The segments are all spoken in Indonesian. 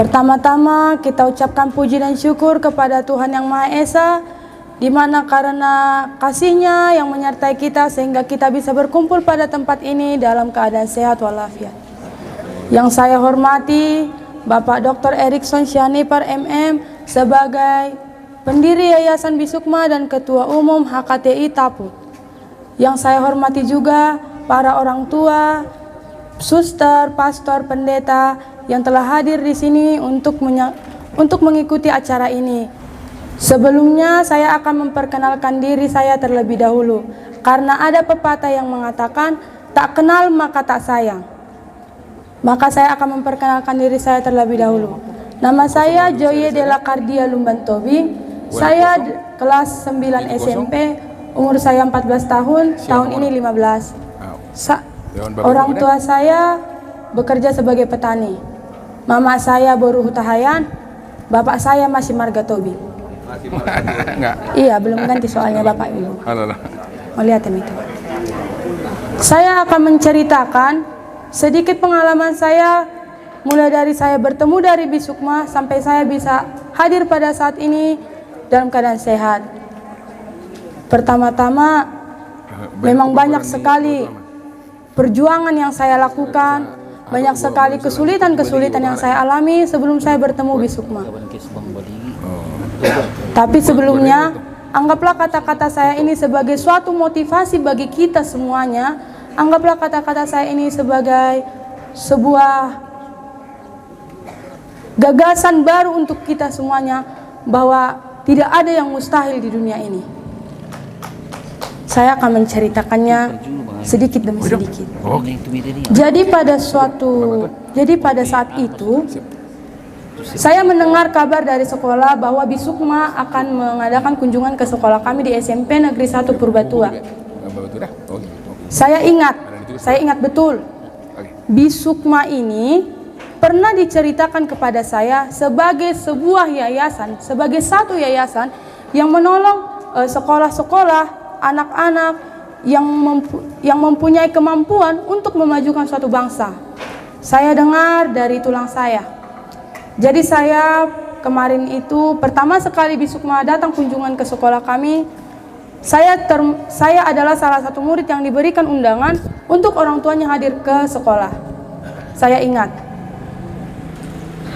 Pertama-tama kita ucapkan puji dan syukur kepada Tuhan Yang Maha Esa, di mana karena kasih-Nya yang menyertai kita sehingga kita bisa berkumpul pada tempat ini dalam keadaan sehat walafiat. Yang saya hormati Bapak Dr. Erikson Syanipar MM sebagai pendiri Yayasan Bisukma dan Ketua Umum HKTI Taput. Yang saya hormati juga para orang tua, suster, pastor, pendeta yang telah hadir di sini untuk mengikuti acara ini. Sebelumnya saya akan memperkenalkan diri saya terlebih dahulu, karena ada pepatah yang mengatakan tak kenal maka tak sayang. Maka saya akan memperkenalkan diri saya terlebih dahulu. Nama saya Joye Della Cardia Lumban Tobing. Saya kelas 9 SMP, umur saya 14 tahun, tahun ini 15. Orang tua saya bekerja sebagai petani. Mama saya Boru Hutahayan, bapak saya masih Marga Tobing. Iya, belum ganti soalnya bapak ibu. Mau lihat itu. Saya akan menceritakan sedikit pengalaman saya, mulai dari saya bertemu dari Bisukma sampai saya bisa hadir pada saat ini dalam keadaan sehat. Pertama-tama, memang banyak sekali perjuangan yang saya lakukan, banyak sekali kesulitan-kesulitan yang saya alami sebelum saya bertemu Bisukma. Tapi sebelumnya, anggaplah kata-kata saya ini sebagai suatu motivasi bagi kita semuanya. Anggaplah kata-kata saya ini sebagai sebuah gagasan baru untuk kita semuanya, bahwa tidak ada yang mustahil di dunia ini. Saya akan menceritakannya sedikit demi sedikit. Jadi pada saat itu saya mendengar kabar dari sekolah bahwa Bisukma akan mengadakan kunjungan ke sekolah kami di SMP Negeri 1 Purbatua. Saya ingat betul, Bisukma ini pernah diceritakan kepada saya sebagai sebuah yayasan, sebagai satu yayasan yang menolong sekolah-sekolah, anak-anak yang mempunyai kemampuan untuk memajukan suatu bangsa. Saya dengar dari tulang saya. Jadi saya kemarin itu pertama sekali Bisukma datang kunjungan ke sekolah kami. Saya adalah salah satu murid yang diberikan undangan untuk orang tuanya hadir ke sekolah. Saya ingat,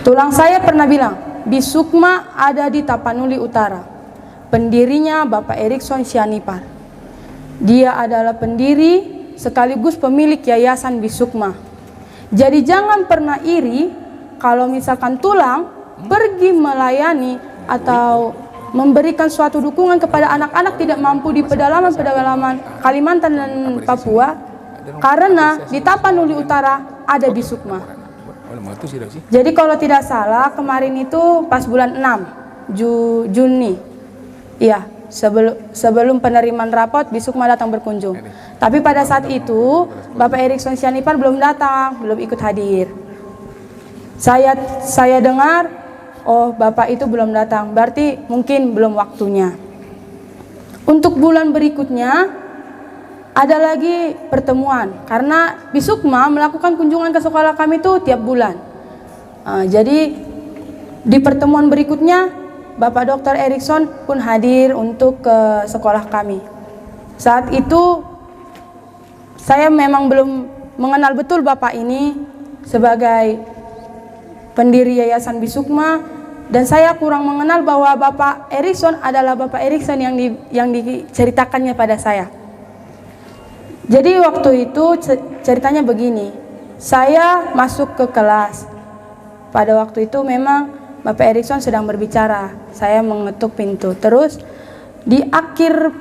tulang saya pernah bilang, Bisukma ada di Tapanuli Utara. Pendirinya Bapak Erikson Syanipar. Dia adalah pendiri sekaligus pemilik Yayasan Bisukma. Jadi jangan pernah iri kalau misalkan tulang pergi melayani atau memberikan suatu dukungan kepada anak-anak tidak mampu di pedalaman-pedalaman Kalimantan dan Papua, karena di Tapanuli Utara ada Bisukma. Jadi kalau tidak salah kemarin itu pas bulan 6 Juni, iya, sebelum penerimaan rapot Bisukma datang berkunjung. Tapi pada saat itu Bapak Erikson Syanipar belum datang, belum ikut hadir. Saya dengar, oh Bapak itu belum datang, berarti mungkin belum waktunya. Untuk bulan berikutnya ada lagi pertemuan, karena Bisukma melakukan kunjungan ke sekolah kami itu tiap bulan. Jadi di pertemuan berikutnya Bapak Dr. Erikson pun hadir untuk ke sekolah kami. Saat itu saya memang belum mengenal betul Bapak ini sebagai pendiri Yayasan Bisukma, dan saya kurang mengenal bahwa Bapak Erikson adalah Bapak Erikson yang diceritakannya pada saya. Jadi waktu itu ceritanya begini, saya masuk ke kelas. Pada waktu itu memang Bapak Erikson sedang berbicara, saya mengetuk pintu. Terus di akhir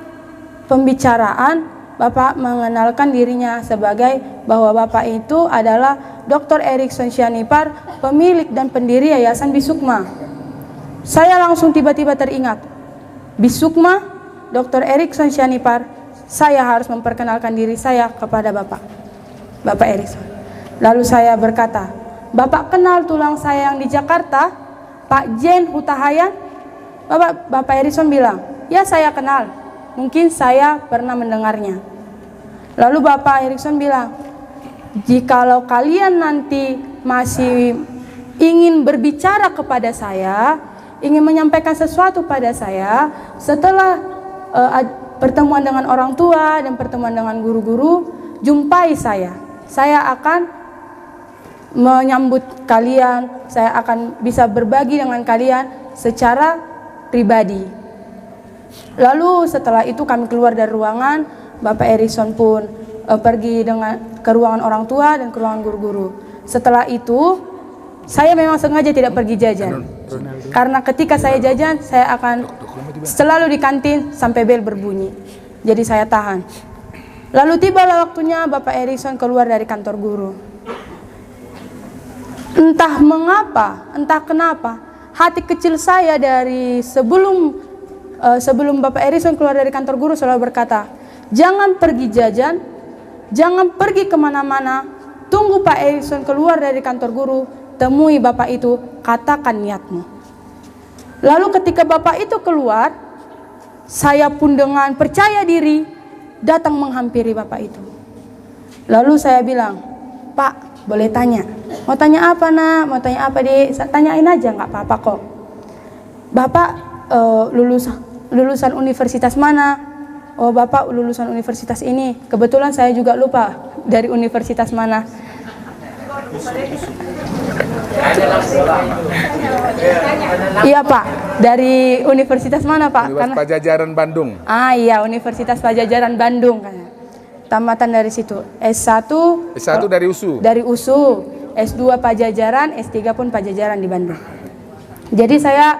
pembicaraan Bapak mengenalkan dirinya sebagai bahwa Bapak itu adalah Dr. Erikson Syanipar, pemilik dan pendiri Yayasan Bisukma. Saya langsung tiba-tiba teringat, Bisukma, Dr. Erikson Syanipar, saya harus memperkenalkan diri saya kepada Bapak Erikson. Lalu saya berkata, Bapak kenal tulang saya yang di Jakarta, Pak Jen Hutahayan? Bapak Erikson bilang, ya saya kenal. Mungkin saya pernah mendengarnya. Lalu Bapak Erikson bilang, jikalau kalian nanti masih ingin berbicara kepada saya, ingin menyampaikan sesuatu pada saya setelah pertemuan dengan orang tua dan pertemuan dengan guru-guru, jumpai saya. Saya akan menyambut kalian, saya akan bisa berbagi dengan kalian secara pribadi. Lalu setelah itu kami keluar dari ruangan, Bapak Erikson pun pergi ke ruangan orang tua dan ke ruangan guru-guru. Setelah itu saya memang sengaja tidak pergi jajan, karena ketika saya jajan saya akan selalu di kantin sampai bel berbunyi. Jadi saya tahan. Lalu tibalah waktunya Bapak Erikson keluar dari kantor guru. Entah mengapa, entah kenapa, hati kecil saya dari sebelum Bapak Erikson keluar dari kantor guru selalu berkata, jangan pergi jajan, jangan pergi kemana-mana, tunggu Pak Erikson keluar dari kantor guru, temui Bapak itu, katakan niatmu. Lalu ketika Bapak itu keluar, saya pun dengan percaya diri datang menghampiri Bapak itu. Lalu saya bilang, Pak, boleh tanya? Mau tanya apa nak? Mau tanya apa dek? Tanyain aja, nggak apa-apa kok. Bapak lulusan universitas mana? Oh, Bapak lulusan universitas ini. Kebetulan saya juga lupa dari universitas mana. Iya Pak, dari universitas mana Pak? Universitas Pajajaran Bandung. Iya, Universitas Pajajaran Bandung kan. Tamatan dari situ. S1 dari USU. Dari USU, S2 Pajajaran, S3 pun Pajajaran di Bandung. Jadi saya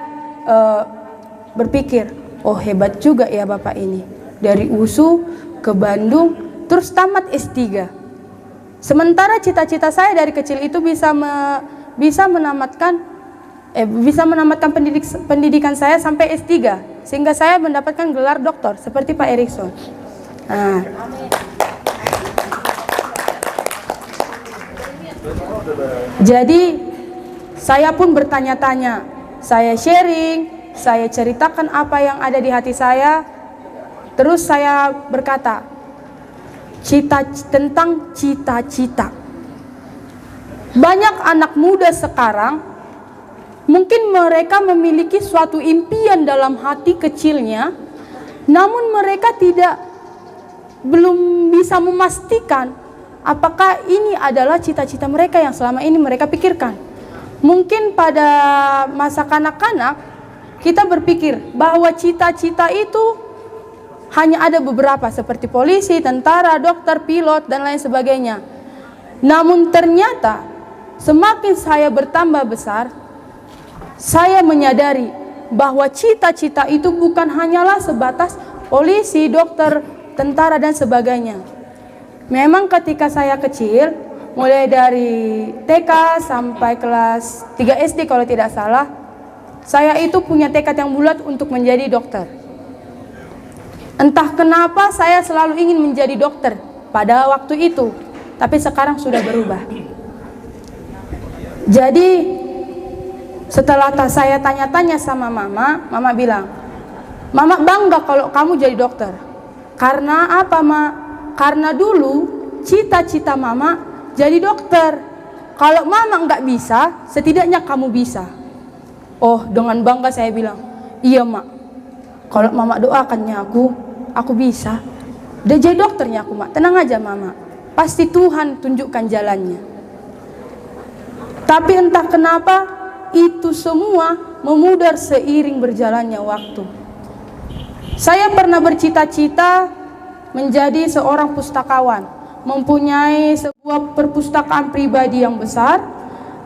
berpikir, oh hebat juga ya Bapak ini. Dari USU ke Bandung, terus tamat S3. Sementara cita-cita saya dari kecil itu bisa menamatkan pendidikan saya sampai S3, sehingga saya mendapatkan gelar doktor seperti Pak Erikson. Nah, jadi saya pun bertanya-tanya, saya sharing, saya ceritakan apa yang ada di hati saya. Terus saya berkata tentang cita-cita. Banyak anak muda sekarang mungkin mereka memiliki suatu impian dalam hati kecilnya, namun mereka belum bisa memastikan apakah ini adalah cita-cita mereka yang selama ini mereka pikirkan. Mungkin pada masa kanak-kanak kita berpikir bahwa cita-cita itu hanya ada beberapa seperti polisi, tentara, dokter, pilot, dan lain sebagainya. Namun ternyata semakin saya bertambah besar, saya menyadari bahwa cita-cita itu bukan hanyalah sebatas polisi, dokter, tentara, dan sebagainya. Memang ketika saya kecil, mulai dari TK sampai kelas 3 SD kalau tidak salah, saya itu punya tekad yang bulat untuk menjadi dokter. Entah kenapa saya selalu ingin menjadi dokter pada waktu itu, tapi sekarang sudah berubah. Jadi setelah saya tanya-tanya sama mama bilang, Mama bangga kalau kamu jadi dokter. Karena apa, Ma? Karena dulu cita-cita Mama jadi dokter. Kalau Mama nggak bisa, setidaknya kamu bisa. Oh, dengan bangga saya bilang, iya Mak, kalau Mama doakannya aku bisa. Udah jadi dokternya aku, Mak. Tenang aja Mama, pasti Tuhan tunjukkan jalannya. Tapi entah kenapa itu semua memudar seiring berjalannya waktu. Saya pernah bercita-cita menjadi seorang pustakawan, mempunyai sebuah perpustakaan pribadi yang besar,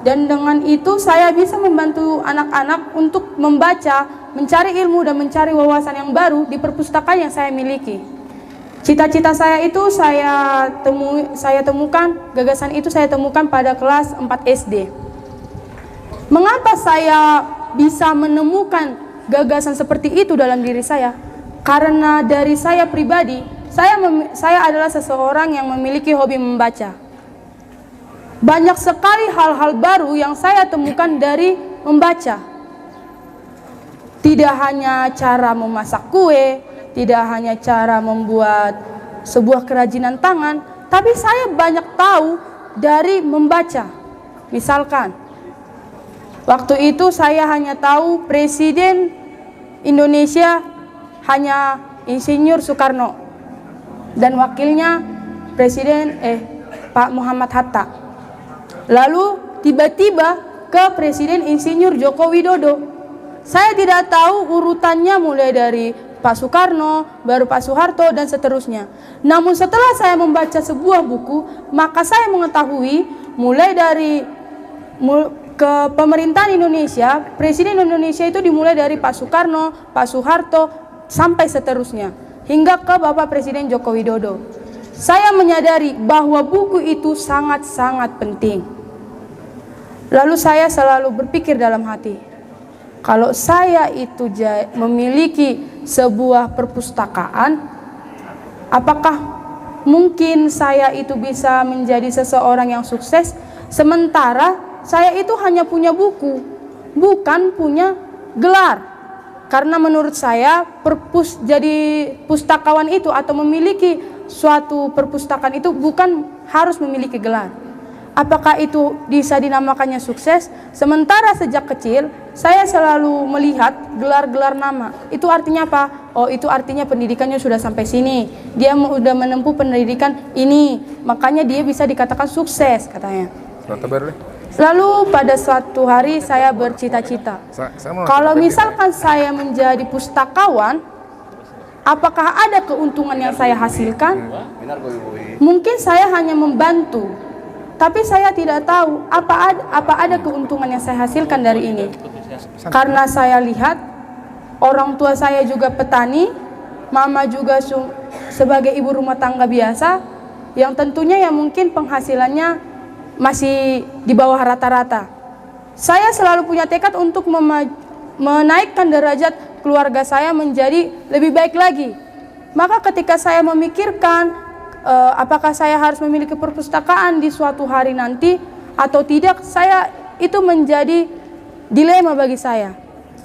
dan dengan itu saya bisa membantu anak-anak untuk membaca, mencari ilmu dan mencari wawasan yang baru di perpustakaan yang saya miliki. Cita-cita saya itu saya temukan, gagasan itu saya temukan pada kelas 4 SD. Mengapa saya bisa menemukan gagasan seperti itu dalam diri saya? Karena dari saya pribadi, saya adalah seseorang yang memiliki hobi membaca. Banyak sekali hal-hal baru yang saya temukan dari membaca. Tidak hanya cara memasak kue, tidak hanya cara membuat sebuah kerajinan tangan, tapi saya banyak tahu dari membaca. Misalkan, Waktu itu saya hanya tahu Presiden Indonesia hanya Insinyur Soekarno dan wakilnya Presiden Pak Muhammad Hatta. Lalu tiba-tiba ke Presiden Insinyur Joko Widodo. Saya tidak tahu urutannya mulai dari Pak Soekarno, baru Pak Soeharto dan seterusnya. Namun setelah saya membaca sebuah buku, maka saya mengetahui mulai dari ke pemerintahan Indonesia, Presiden Indonesia itu dimulai dari Pak Soekarno, Pak Soeharto, sampai seterusnya, hingga ke Bapak Presiden Joko Widodo. Saya menyadari bahwa buku itu sangat-sangat penting. Lalu saya selalu berpikir dalam hati, kalau saya itu memiliki sebuah perpustakaan, apakah mungkin saya itu bisa menjadi seseorang yang sukses, sementara saya itu hanya punya buku, bukan punya gelar. Karena menurut saya jadi pustakawan itu atau memiliki suatu perpustakaan itu bukan harus memiliki gelar. Apakah itu bisa dinamakannya sukses? Sementara sejak kecil saya selalu melihat gelar-gelar nama. Itu artinya apa? Oh, itu artinya pendidikannya sudah sampai sini. Dia sudah menempuh pendidikan ini, makanya dia bisa dikatakan sukses katanya. Lalu pada suatu hari saya bercita-cita, kalau misalkan saya menjadi pustakawan, apakah ada keuntungan yang saya hasilkan? Mungkin saya hanya membantu, tapi saya tidak tahu apa ada keuntungan yang saya hasilkan dari ini. Karena saya lihat orang tua saya juga petani, mama juga sebagai ibu rumah tangga biasa, yang tentunya yang mungkin penghasilannya masih di bawah rata-rata. Saya selalu punya tekad untuk menaikkan derajat keluarga saya menjadi lebih baik lagi. Maka ketika saya memikirkan apakah saya harus memiliki perpustakaan di suatu hari nanti atau tidak, saya itu menjadi dilema bagi saya.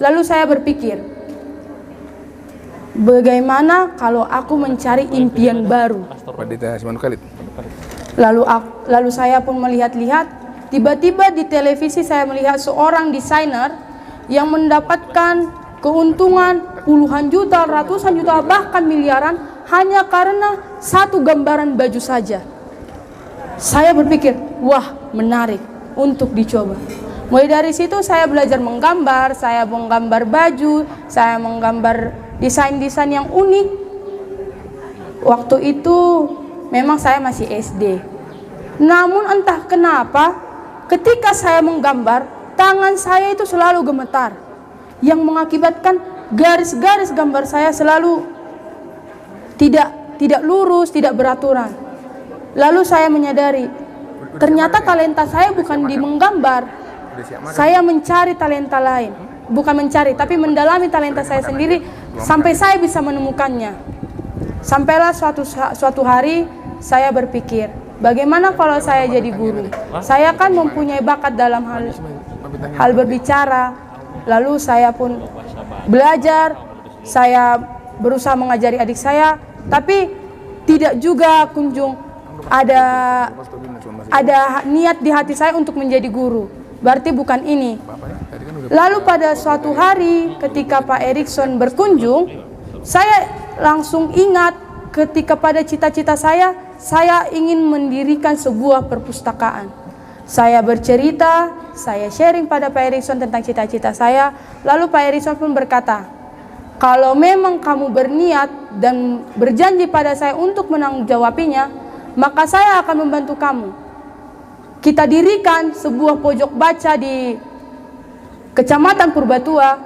Lalu saya berpikir, bagaimana kalau aku mencari impian baru? Lalu saya pun melihat-lihat, tiba-tiba di televisi saya melihat seorang desainer yang mendapatkan keuntungan puluhan juta, ratusan juta, bahkan miliaran hanya karena satu gambaran baju saja. Saya berpikir, wah, menarik untuk dicoba. Mulai dari situ saya belajar menggambar, saya menggambar baju, saya menggambar desain-desain yang unik. Waktu itu memang saya masih SD. Namun entah kenapa ketika saya menggambar, tangan saya itu selalu gemetar, yang mengakibatkan garis-garis gambar saya selalu tidak lurus, tidak beraturan. Lalu saya menyadari, ternyata talenta saya bukan di menggambar. Saya mencari talenta lain. Bukan mencari, tapi mendalami talenta saya sendiri sampai saya bisa menemukannya. Sampailah suatu hari saya berpikir, bagaimana kalau saya jadi guru? Saya kan mempunyai bakat dalam hal berbicara. Lalu saya pun belajar, saya berusaha mengajari adik saya, tapi tidak juga kunjung ada niat di hati saya untuk menjadi guru. Berarti bukan ini. Lalu pada suatu hari ketika Pak Erikson berkunjung, saya langsung ingat ketika pada cita-cita saya ingin mendirikan sebuah perpustakaan. Saya bercerita, saya sharing pada Pak Erikson tentang cita-cita saya. Lalu Pak Erikson pun berkata, kalau memang kamu berniat dan berjanji pada saya untuk menanggung-jawabinya, maka saya akan membantu kamu. Kita dirikan sebuah pojok baca di Kecamatan Purbatua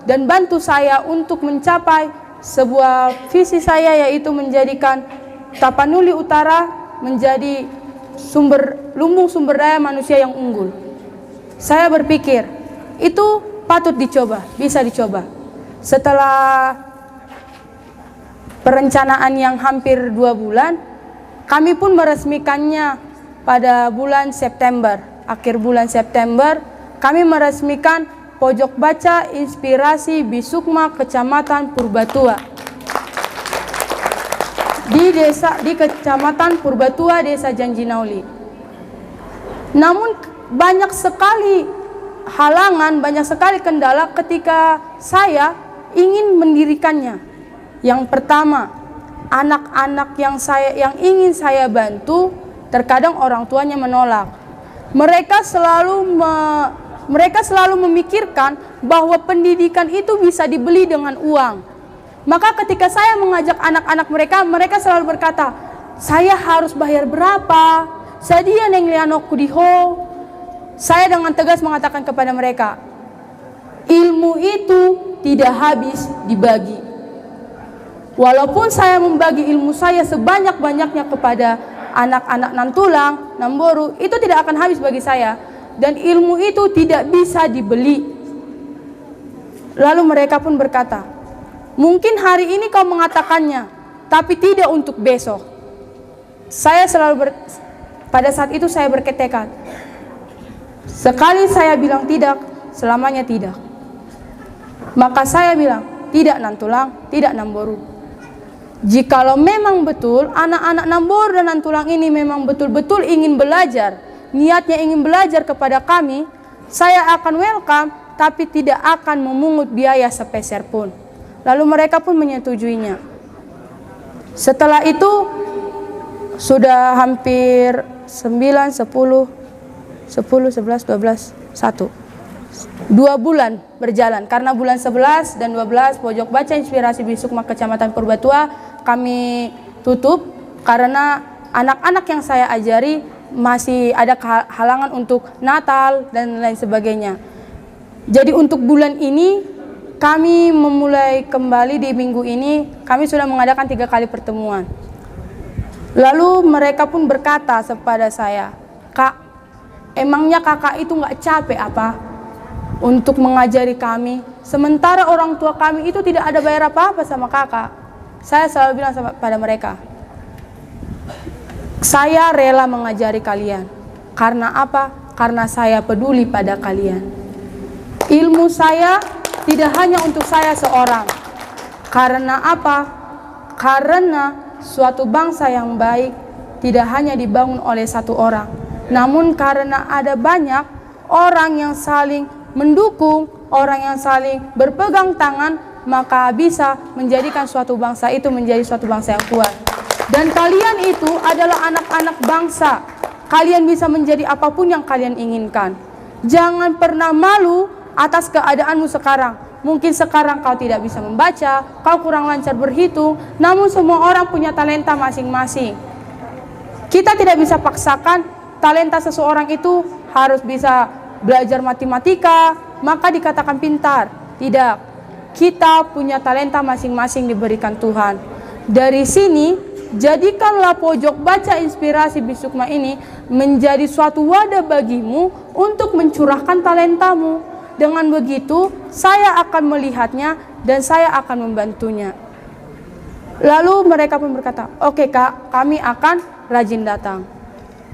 dan bantu saya untuk mencapai sebuah visi saya, yaitu menjadikan Tapanuli Utara menjadi lumbung sumber daya manusia yang unggul. Saya berpikir itu patut dicoba, bisa dicoba. Setelah perencanaan yang hampir 2 bulan, kami pun meresmikannya pada bulan September. Akhir bulan September kami meresmikan pojok baca inspirasi Bisukma Kecamatan Purbatua di Kecamatan Purbatua, Desa Janjinauli. Namun banyak sekali halangan, banyak sekali kendala ketika saya ingin mendirikannya. Yang pertama, anak-anak yang ingin saya bantu, terkadang orang tuanya menolak. Mereka selalu memikirkan bahwa pendidikan itu bisa dibeli dengan uang. Maka ketika saya mengajak anak-anak mereka selalu berkata, saya harus bayar berapa? Sadia neng lianokku diho. Saya dengan tegas mengatakan kepada mereka, ilmu itu tidak habis dibagi. Walaupun saya membagi ilmu saya sebanyak-banyaknya kepada anak-anak Nantulang, Namboru, itu tidak akan habis bagi saya. Dan ilmu itu tidak bisa dibeli. Lalu mereka pun berkata, mungkin hari ini kau mengatakannya, tapi tidak untuk besok. Pada saat itu saya bertekad, sekali saya bilang tidak, selamanya tidak. Maka saya bilang, tidak Nantulang, tidak Namboru. Jikalau memang betul anak-anak Namboru dan Nantulang ini memang betul-betul ingin belajar, niatnya ingin belajar kepada kami, saya akan welcome, tapi tidak akan memungut biaya sepeser pun. Lalu mereka pun menyetujuinya. Setelah itu sudah hampir 9, 10, 11, 12, 1. 2 bulan berjalan. Karena bulan 11 dan 12 Pojok Baca Inspirasi Bisukma Kecamatan Purbatua kami tutup karena anak-anak yang saya ajari masih ada halangan untuk Natal dan lain sebagainya. Jadi untuk bulan ini kami memulai kembali di minggu ini, kami sudah mengadakan 3 kali pertemuan. Lalu mereka pun berkata kepada saya, Kak, emangnya kakak itu nggak capek apa untuk mengajari kami? Sementara orang tua kami itu tidak ada bayar apa-apa sama kakak. Saya selalu bilang pada mereka, saya rela mengajari kalian. Karena apa? Karena saya peduli pada kalian. Ilmu saya tidak hanya untuk saya seorang. Karena apa? Karena suatu bangsa yang baik tidak hanya dibangun oleh satu orang, namun karena ada banyak orang yang saling mendukung, orang yang saling berpegang tangan, maka bisa menjadikan suatu bangsa itu menjadi suatu bangsa yang kuat. Dan kalian itu adalah anak-anak bangsa. Kalian bisa menjadi apapun yang kalian inginkan. Jangan pernah malu atas keadaanmu sekarang. Mungkin sekarang kau tidak bisa membaca, kau kurang lancar berhitung, namun semua orang punya talenta masing-masing. Kita tidak bisa paksakan talenta seseorang itu harus bisa belajar matematika, maka dikatakan pintar. Tidak. Kita punya talenta masing-masing diberikan Tuhan. Dari sini, jadikanlah Pojok Baca Inspirasi Bisukma ini menjadi suatu wadah bagimu untuk mencurahkan talentamu. Dengan begitu, saya akan melihatnya dan saya akan membantunya. Lalu mereka pun berkata, oke Kak, kami akan rajin datang.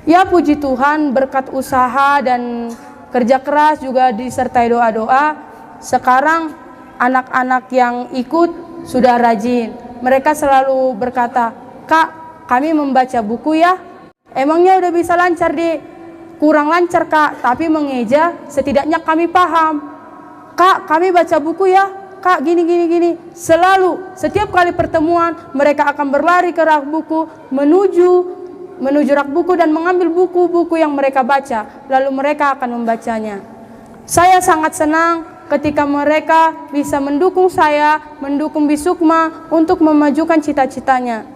Ya puji Tuhan, berkat usaha dan kerja keras juga disertai doa-doa, sekarang anak-anak yang ikut sudah rajin. Mereka selalu berkata, Kak, kami membaca buku ya. Emangnya udah bisa lancar kurang lancar Kak, tapi mengeja setidaknya kami paham. Kak, kami baca buku ya. Kak, gini. Selalu, setiap kali pertemuan, mereka akan berlari ke rak buku, menuju rak buku dan mengambil buku-buku yang mereka baca. Lalu mereka akan membacanya. Saya sangat senang ketika mereka bisa mendukung saya, mendukung Bisukma untuk memajukan cita-citanya.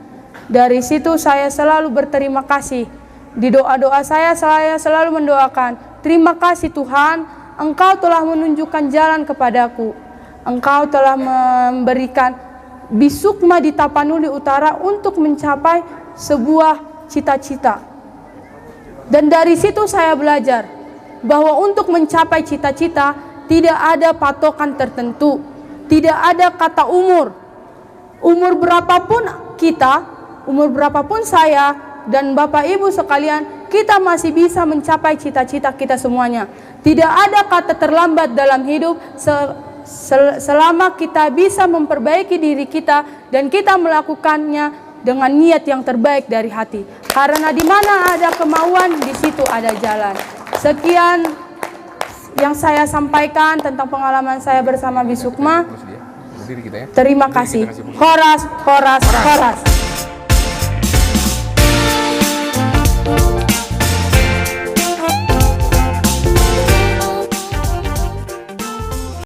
Dari situ saya selalu berterima kasih. Di doa-doa saya selalu mendoakan, terima kasih Tuhan, Engkau telah menunjukkan jalan kepadaku. Engkau telah memberikan Bisukma di Tapanuli Utara untuk mencapai sebuah cita-cita. Dan dari situ saya belajar bahwa untuk mencapai cita-cita tidak ada patokan tertentu, tidak ada kata umur. Umur berapapun kita, umur berapapun saya dan Bapak Ibu sekalian, kita masih bisa mencapai cita-cita kita semuanya. Tidak ada kata terlambat dalam hidup selama kita bisa memperbaiki diri kita dan kita melakukannya dengan niat yang terbaik dari hati. Karena di mana ada kemauan, di situ ada jalan. Sekian yang saya sampaikan tentang pengalaman saya bersama Bisukma. Terus dia berdiri kita ya. Terima kasih. Horas, horas, horas.